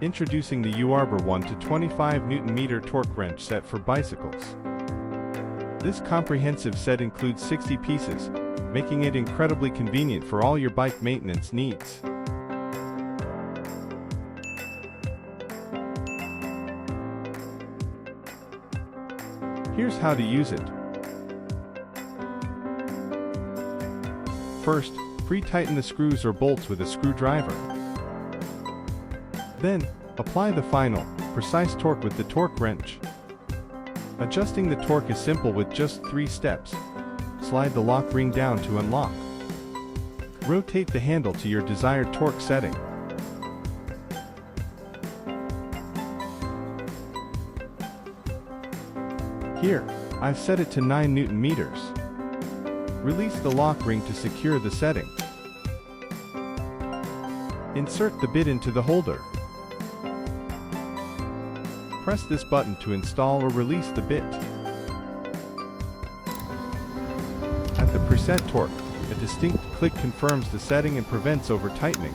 Introducing the Uharbour 1 to 25 Nm torque wrench set for bicycles. This comprehensive set includes 60 pieces, making it incredibly convenient for all your bike maintenance needs. Here's how to use it. First, pre-tighten the screws or bolts with a screwdriver. Then, apply the final, precise torque with the torque wrench. Adjusting the torque is simple with just 3 steps. Slide the lock ring down to unlock. Rotate the handle to your desired torque setting. Here, I've set it to 9 Nm. Release the lock ring to secure the setting. Insert the bit into the holder. Press this button to install or release the bit. At the preset torque, a distinct click confirms the setting and prevents over-tightening.